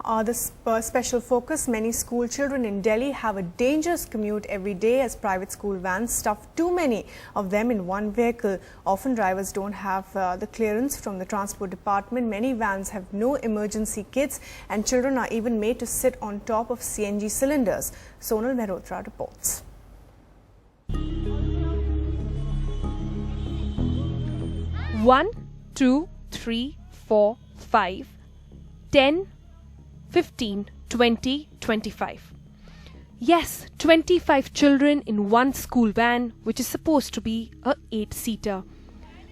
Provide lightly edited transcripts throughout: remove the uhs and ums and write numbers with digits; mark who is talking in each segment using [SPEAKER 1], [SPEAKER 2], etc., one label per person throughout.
[SPEAKER 1] Special focus, many school children in Delhi have a dangerous commute every day as private school vans stuff too many of them in one vehicle. Often drivers don't have the clearance from the transport department. Many vans have no emergency kits and children are even made to sit on top of CNG cylinders. Sonal Mehrotra reports.
[SPEAKER 2] 1, 2, 3, 4, 5, 10, 15, 20, 25. Yes, 25 children in one school van, which is supposed to be a 8-seater.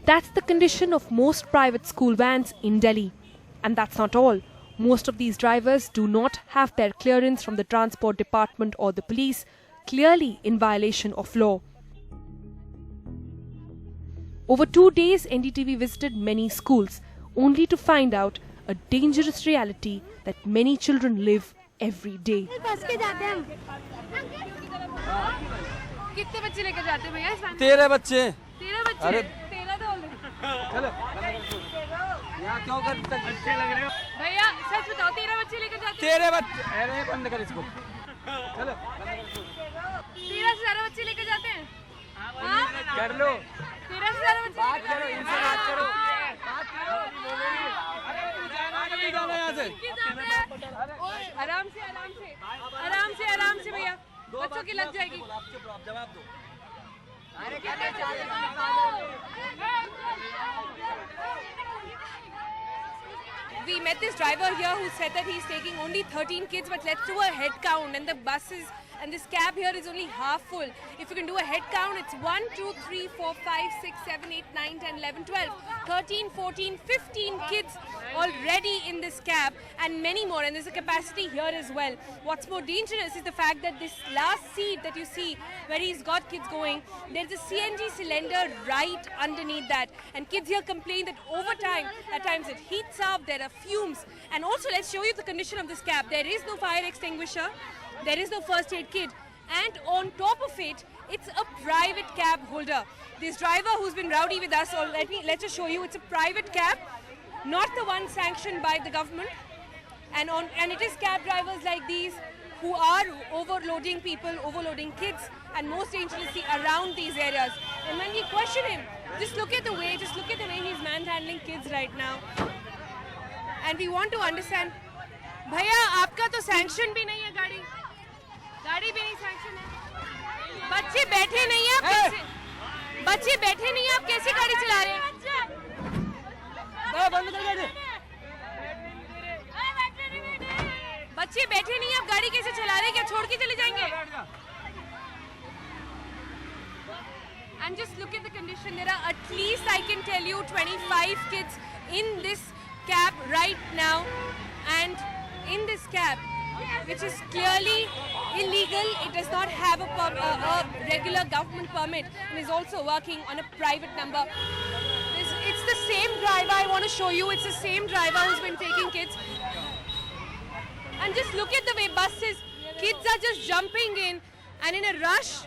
[SPEAKER 2] That's the condition of most private school vans in Delhi. And that's not all. Most of these drivers do not have their clearance from the transport department or the police, clearly in violation of law. Over 2 days, NDTV visited many schools, only to find out a dangerous reality that many children live every day.
[SPEAKER 3] कितने बच्चे लेकर जाते हैं भैया इस van में?
[SPEAKER 4] 13 बच्चे।
[SPEAKER 3] 13 बच्चे?
[SPEAKER 4] अरे
[SPEAKER 3] 13 तो
[SPEAKER 4] चलो यहाँ क्यों कर अच्छे लग रहे हो
[SPEAKER 3] भैया सच बताओ 13 बच्चे लेकर जाते हैं?
[SPEAKER 4] 13 बच्चे अरे बंद कर इसको चलो
[SPEAKER 3] 13 से ज़्यादा बच्चे लेकर जाते हैं? हाँ?
[SPEAKER 4] कर लो
[SPEAKER 3] 13 से ज़्यादा बच्चे
[SPEAKER 4] बात करो इनसे बात करो जाना यहाँ से
[SPEAKER 3] आराम से आराम से आराम से आराम से भैया बच्चों की लग जाएगी
[SPEAKER 4] जवाब दो
[SPEAKER 3] We met this driver here who said that he's taking only 13 kids, but let's do a head count and the buses and this cab here is only half full. If you can do a head count, it's 1, 2, 3, 4, 5, 6, 7, 8, 9, 10, 11, 12, 13, 14, 15 kids already in this cab and many more, and there's a capacity here as well. What's more dangerous is the fact that this last seat that you see where he's got kids going, there's a CNG cylinder right underneath that, and kids here complain that over time, at times it heats up, there are fumes, and also let's show you the condition of this cab. There is no fire extinguisher, there is no first aid kit, and on top of it, it's a private cab holder. This driver who's been rowdy with us, let's just show you, it's a private cab, not the one sanctioned by the government, and it is cab drivers like these who are overloading people, overloading kids, and most dangerously around these areas. And when we question him, just look at the way he's manhandling kids right now. And we want to understand, भैया आपका तो sanction भी नहीं है गाड़ी भी नहीं sanction है, बच्चे बैठे नहीं हैं आप कैसे गाड़ी चला रहे हैं? बच्चे बैठे नहीं हैं आप गाड़ी कैसे चला रहे हैं? क्या छोड़ के चले जाएंगे? And just look at the condition. There are at least, I can tell you, 25 kids in this cab right now, and in this cab, which is clearly illegal. It does not have a regular government permit and is also working on a private number. It's the same driver, I want to show you, it's the same driver who's been taking kids. And just look at the way kids are just jumping in and in a rush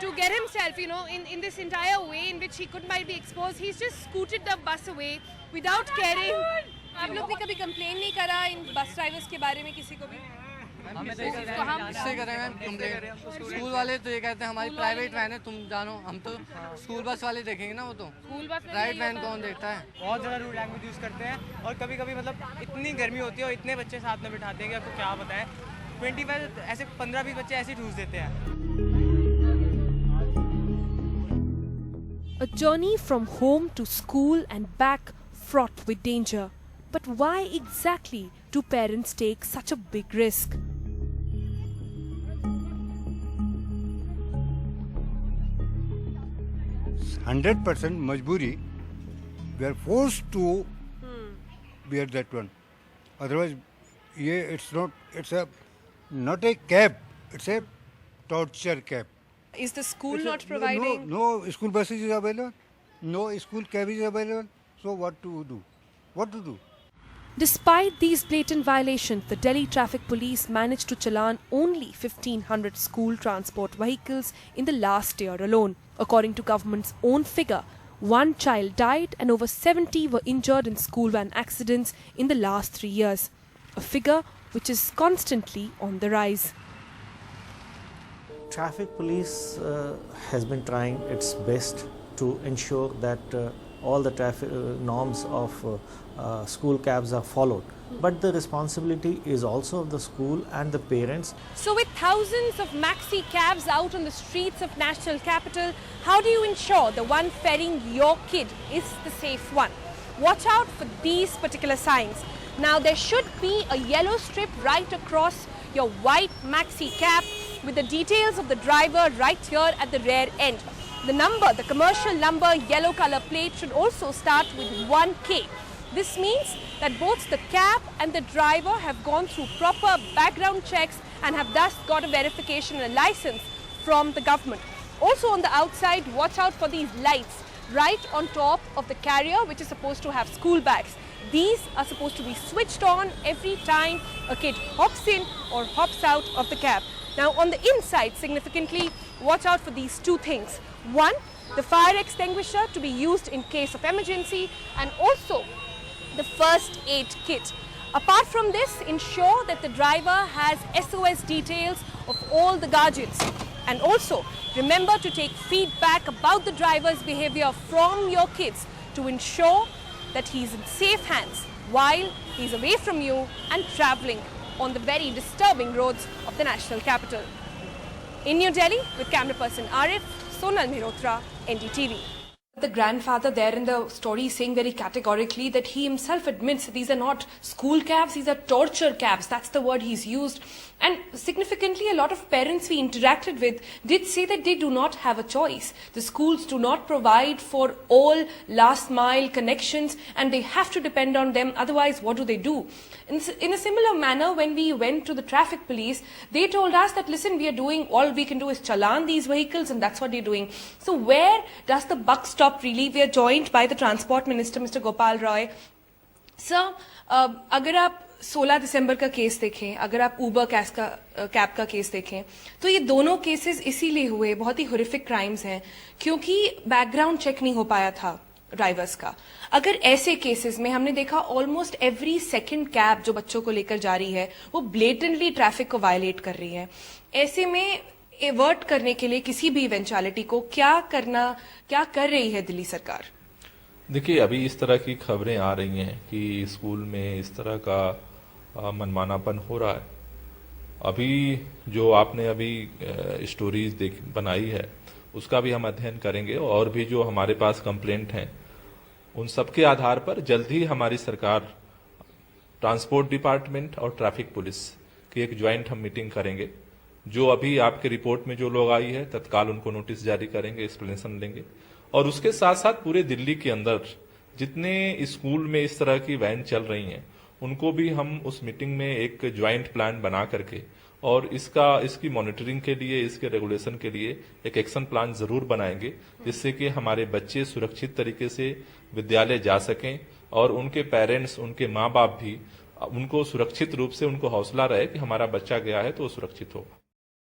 [SPEAKER 3] to get himself, in this entire way in which he might be exposed, he's just scooted the bus away without caring. आप लोग ने कभी complain नहीं करा इन bus drivers के बारे में किसी को भी?
[SPEAKER 5] इससे करें मैम कंप्लेन। स्कूल वाले तो ये कहते हैं हमारी प्राइवेट वैन है, तुम जानो, हम तो स्कूल बस वाले देखेंगे ना, वो तो प्राइवेट वैन कौन देखता है।
[SPEAKER 6] बहुत ज़्यादा रूड लैंग्वेज यूज़ करते हैं और कभी कभी मतलब इतनी गर्मी होती है और इतने बच्चे साथ में बिठाते हैं कि आपको क्या बताएं, 25 ऐसे 15-20 बच्चे ऐसे ठूस देते हैं।
[SPEAKER 2] A journey from home to school and back fraught with danger. But why exactly do parents take such a big risk?
[SPEAKER 7] %100% majburi. We are forced to wear that one. Otherwise, it's not a cab. It's a torture cab.
[SPEAKER 3] Is the school not providing?
[SPEAKER 7] No school buses is available. No school cab is available. So what to do?
[SPEAKER 2] Despite these blatant violations, the Delhi Traffic Police managed to challan only 1,500 school transport vehicles in the last year alone. According to government's own figure, one child died and over 70 were injured in school van accidents in the last 3 years. a figure which is constantly on the rise.
[SPEAKER 8] Traffic police has been trying its best to ensure that all the traffic norms of school cabs are followed. But the responsibility is also of the school and the parents.
[SPEAKER 3] So with thousands of maxi cabs out on the streets of national capital, how do you ensure the one ferrying your kid is the safe one? Watch out for these particular signs. Now there should be a yellow strip right across your white maxi cab with the details of the driver right here at the rear end. The number, the commercial number, yellow color plate should also start with 1K. This means that both the cab and the driver have gone through proper background checks and have thus got a verification and a license from the government. Also on the outside, watch out for these lights right on top of the carrier, which is supposed to have school bags. These are supposed to be switched on every time a kid hops in or hops out of the cab. Now on the inside, significantly, watch out for these two things. One, the fire extinguisher to be used in case of emergency, and also the first aid kit. Apart from this, ensure that the driver has SOS details of all the gadgets. And also, remember to take feedback about the driver's behavior from your kids to ensure that he's in safe hands while he's away from you and traveling on the very disturbing roads of the national capital. In New Delhi, with camera person Arif, Sonal Mehrotra, NDTV. The grandfather there in the story is saying very categorically that he himself admits that these are not school cabs, these are torture cabs. That's the word he's used. And significantly, a lot of parents we interacted with did say that they do not have a choice. The schools do not provide for all last mile connections and they have to depend on them. Otherwise, what do they do? In a similar manner, when we went to the traffic police, they told us that, listen, we are doing, all we can do is challan these vehicles, and that's what they're doing. So where does the buck stop really? We are joined by the Transport Minister, Mr. Gopal Roy. Sir, अगर आप 16 दिसंबर का case देखें, अगर आप Uber cab का case देखें, तो ये दोनों केसेस इसीलिए हुए, बहुत ही हॉरिफिक क्राइम्स हैं, क्योंकि बैकग्राउंड चेक नहीं हो पाया था ड्राइवर्स का. अगर ऐसे केसेस में हमने देखा ऑलमोस्ट एवरी सेकंड कैब जो बच्चों को लेकर जा रही है वो ब्लेटेंटली ट्रैफिक को वायलेट कर रही है. ऐसे में एवर्ट करने के लिए किसी भी इवेंचुअलिटी को क्या कर रही है दिल्ली सरकार?
[SPEAKER 9] देखिए, अभी इस तरह की खबरें आ रही हैं कि स्कूल में इस तरह का मनमानापन हो रहा है. अभी जो आपने अभी स्टोरीज बनाई है उसका भी हम अध्ययन करेंगे और भी जो हमारे पास कंप्लेंट हैं उन सबके आधार पर जल्द ही हमारी सरकार ट्रांसपोर्ट डिपार्टमेंट और ट्रैफिक पुलिस की एक ज्वाइंट हम मीटिंग करेंगे. जो अभी आपके रिपोर्ट में जो लोग आई है तत्काल उनको नोटिस जारी करेंगे, एक्सप्लेनेशन लेंगे और उसके साथ साथ पूरे दिल्ली के अंदर जितने स्कूल में इस तरह की वैन चल रही हैं उनको भी हम उस मीटिंग में एक ज्वाइंट प्लान बना करके और इसकी मॉनिटरिंग के लिए, इसके रेगुलेशन के लिए एक एक्शन प्लान जरूर बनाएंगे, जिससे कि हमारे बच्चे सुरक्षित तरीके से विद्यालय जा सकें और उनके पेरेंट्स, उनके माँ बाप भी उनको सुरक्षित रूप से उनको हौसला रहे कि हमारा बच्चा गया है तो वो सुरक्षित हो.